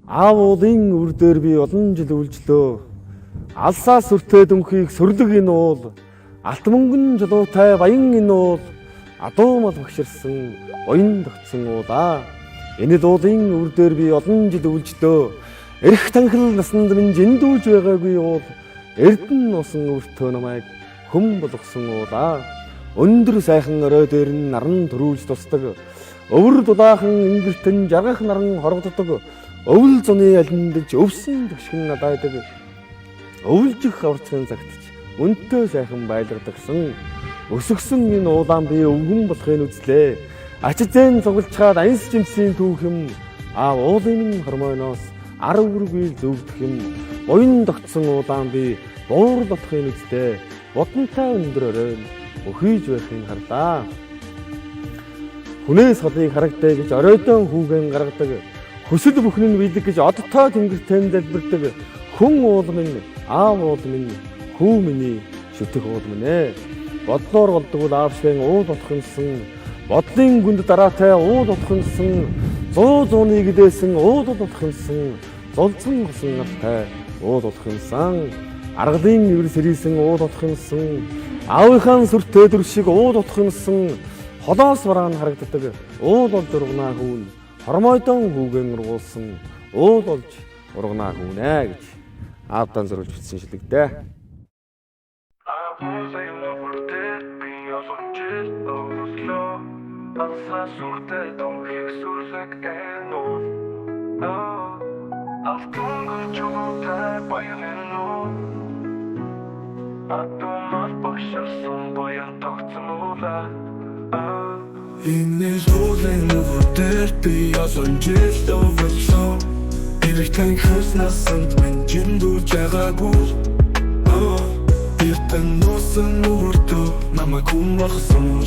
Аав уулын үр дээр би олон жил үйлчлөө. Алсаас өртөөд өмхийг сүрлэг энэ уул. Алт мөнгөн жолоотай баян энэ уул. Адуумал багширсан буян тогтсон уулаа. Энэ уулын үр дээр би олон жил үйлчлөө. Эрх танхил насанд минь зэндүүлж байгаагүй уул. Эрдэн усан өртөө намайг хүм болгосон уулаа. Өндөр сайхан орой дээр нь наран төрүүлж тусдаг. Өвөр дулаахан ингэртэн жаргах наран хорогддог. Өвөл зуны алиндж өвсөн төгшгөн надаадаг. Өвөлжих аварцын цагтч өнтөө сайхан байлгадагсан. Өсөгсөн энэ уулаан би өвгөн болохыг үзлээ. Ачзэн цуглчаад анс жимсийн түүх юм. Уулын минь хормойноос ар үргүй зөвдөх юм. Буян тогтсон уулаан би буур болохыг үзлээ. Бодонтой өндөр оройн өхийж байхыг харлаа. Хүнээс холыг харагтай гэж оройдон хүүгэн гаргадаг. Хүсэл бүхний биелэг гэж одтой тэнгэртэн дэлбэрдэг. Хүн уул минь, аав уул минь, хүү миний шүтэх уул минь ээ. Бодлоор болдгол аавшгэн уул болох юмсан. Бодлын гүнд дараатай уул болох юмсан. Зуу зууны гэдээсэн уул болох юмсан. Золцсон госон нартай уул болох юмсан. Аргалын ивэр сэрийсэн уул болох юмсан. Аавынхаа сүртэй дөр шиг уул болох юмсан. Холоос бараан харагддаг уул бол дургнаа хүүн. Хормойдон хүүгэн ургуулсан уул болж ургнаа хүүнэ гэж аавдан зориулж бичсэн шилэгдээ. Энэ уулын өвөр дээр би олон жил өвлөө. Эрх танхил насанд минь зэндүүлж байгаагүй. Эрдэн усан өртөө намайг хүм болгосон.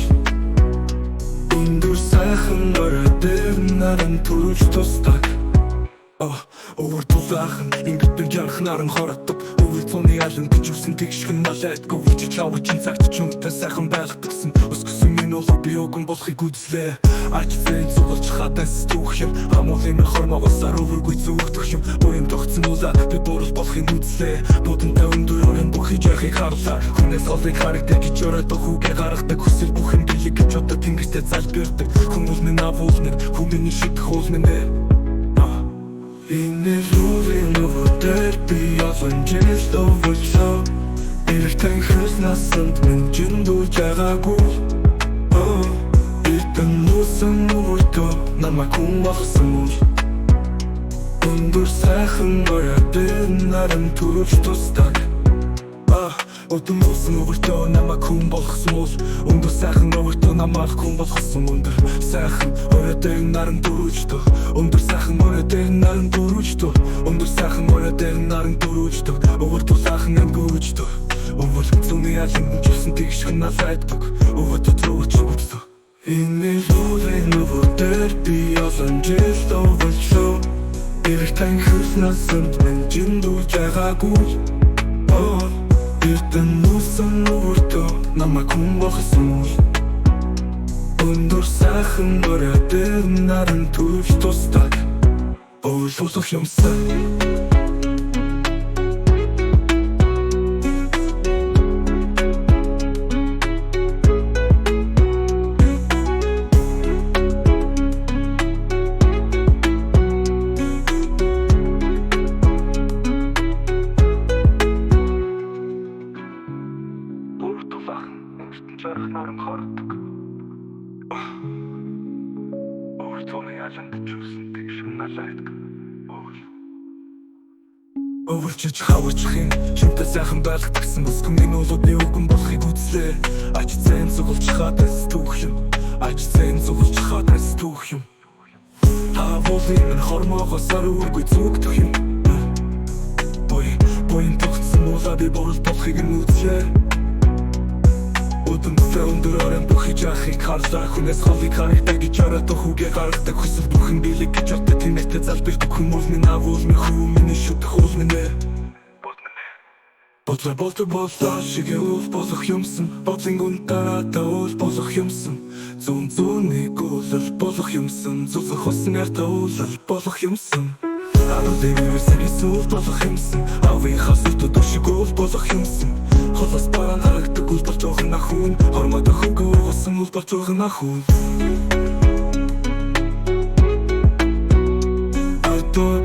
Өндөр сайхан орой дээр наран төрүүлж тусдаг. Өвөр тулаахан ингэртэн жаргах наран хорогддог. Өвөл зуны алин гэж үсэн тэгшгэн налайдгүй. Үчиж авчин цагт ч үнтэй сайхан байлгадагсан. Өсгсөн минь уулаа би өгөн болохыг үзлээ. Ачзэн цуглаж хатаас түүх юм. Амуулын минь хормогосоор өвөргүй зүгтөх юм. Буян тогтсон уулаа би буурал болохыг үзлээ. Бодонтой өндөр орон бүхий жахыг харлаа. Хүнээс холыг харагтай гэж оройдох хүүгээ гаргадаг. Хүсэл бүхэн билэг гэж одоо тэнгэртээ залбирдаг. Хүмүүс минь авуул минь хүмүүний шидэх уул минь ээ. Энэ уулын өвөр дээр би олон жил өвлөө. Эрх танхил насанд минь зэндүүлж байгаагүй. Эрдэн усан өртөө намайг хүм болгосон. Өндөр сайхан орой дээр наран төрүүлж тусдаг. Өдөн усан өртөө намайг хүм болгосон. Өндөр сайхан өртөө намайг хүм болгосон. Өндөр сайхан орой дээр наран төрүүлждэг. Өндөр сайхан орой дээр наран төрүүлждэг. Өндөр сайхан орой дээр наран төрүүлждэг. Өвөр тулаахан өнгөрүүлждэг. Өвөр зуны алин жисэн тэгшгэн налайддаг. Өвөр төтрөөч үздэг. Энэ уулын өвөр дээр би олон жил өвлөө. Эрх танхил насанд минь зэндүүлж байгаагүй. Эрдэн усан өртөө намайг хүм болгосон. Өндөр сайхан орой дээр наран төрүүлж тусдаг. Өвөл болох юмсан. Наран хордог. Өвөр зуны алинд чүсэн тэгшгэн налайддаг. Өвөрчиж хавчих юм. Шинтэй сайхан байлгадагсан. Өсгөмний уулууд өгөн болохыг үзлээ. Ачзэн цуглаж хатаас түүх юм. Ачзэн цуглаж хатаас түүх юм. Уулын минь хормогосоор үргүй зүгтэх юм. Буян тогтсон уулаа би буурал болохыг үзлээ. Өдөнтэй өндөр орон бүхий жахыг харлаа. Хүнээс холыг харагтай гэж оройдох хүүгээ гаргадаг. Хүсэл бүхэн билэг гэж одоо тэнгэртээ залбирдаг. Хүмүүс минь авуул минь хүү миний шүтэх уул минь ээ. Бодлоо боллоо шигээ уул болох юмсан. Бодлын гүн дараатай уул болох юмсан. Зүүн зүүнийг уулал болох юмсан. Зүсэх усан яртай уулал болох юмсан. Ануудын үеэсээ эсвэл болох юмсан Авийнхаа сүртүүд шиг уул болох юмсан Холоос бараан харагдаг үл болж байгаа нахун Хормоод өхөнгөө угасан үл болж байгаа нахун Ардуу